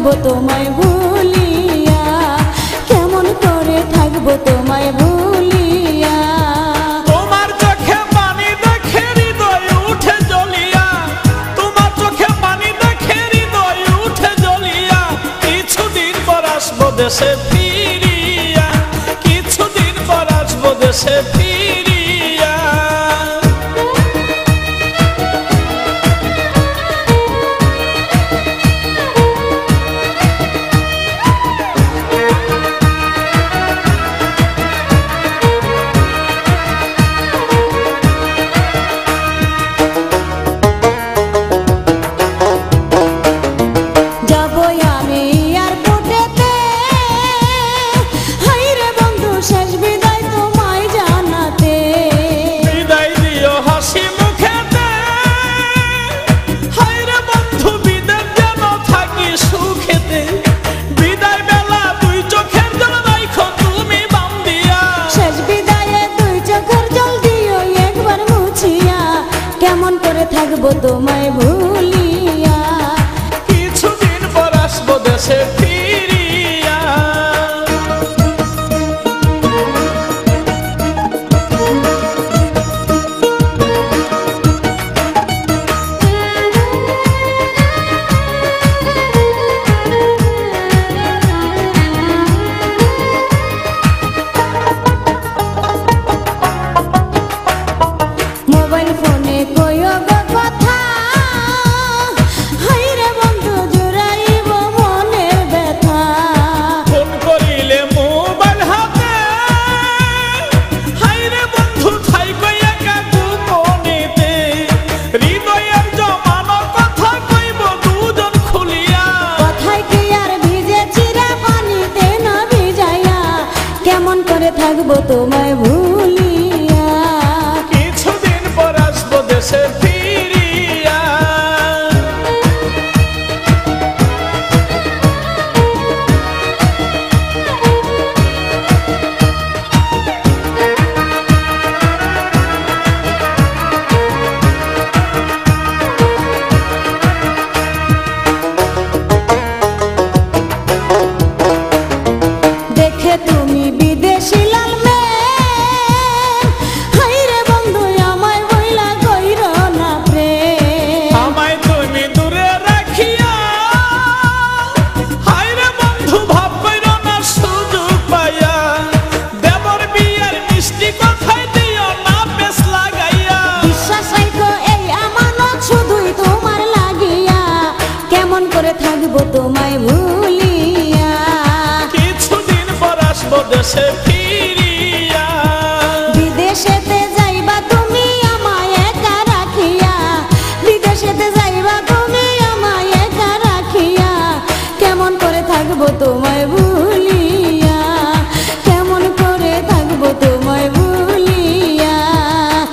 থাকবো তোমায় ভুলিয়া, কেমন করে থাকবো তোমায় ভুলিয়া। তোমার চোখে পানি দেখে হৃদয় উঠে জ্বলিয়া, তোমার চোখে পানি দেখে হৃদয় উঠে জ্বলিয়া। কিছুদিন পর আসবো দেশে ফিরিয়া, কিছুদিন পর আসবো দেশে ফিরিয়া। কেমন করে থাকবো তোমায় ভুলিয়া, কিছুদিন পর আসবো দেশে ফিরিয়া। মোবাইল ফোনে কইও গো কথা, হাইরে বন্ধু জুড়াইব মনের ব্যথা। ফোন করিলে মোবাইল হাতে, হাইরে বন্ধু থাইকো একা গোপনেতে। হৃদয়ের জমানো কথা কইব দুজন খুলিয়া, কথায় কি আর ভিজে চিরা পানিতে না ভিজাইয়া, কেমন করে থাকবো তোমায় ভুলিয়া, কিছুদিন পর আসবো দেশে ফিরিয়া। দেখে তুমি বিদেশি লাল মেয়ে, হাইরে বন্ধু আমায় বইলা কইর না প্রেম। আমায় তুমি দূরে রাখিয়া, হায়রে বন্ধু ভাব কইরো না সুযোগ পাইয়া। দেবর বিয়ার মিষ্টি কথাই দিও না বেশ লাগাইয়া। বিশ্বাস রাখো এই আমানত শুধুই তোমার লাগিয়া, কেমন করে থাকবো তোমায় ভুলিয়া, কিছুদিন পর আসবো দেশে ফিরিয়া। বিদেশেতে যাইবা তুমি আমায় একা রাখিয়া, বিদেশেতে যাইবা তুমি আমায় একা রাখিয়া, কেমন করে থাকবো তোমায় ভুলিয়া, কেমন করে থাকবো তোমায় ভুলিয়া।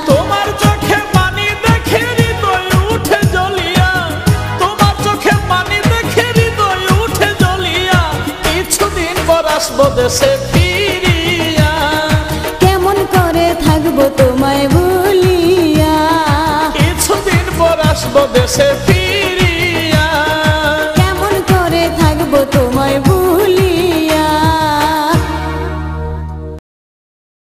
তোমার চোখে পানি দেখে হৃদয় উঠে জ্বলিয়া, তোমার চোখে পানি দেখে হৃদয় উঠে জ্বলিয়া। কিছুদিন পর আসবো দেশে ফিরিয়া, কেমন করে থাকবো তোমায়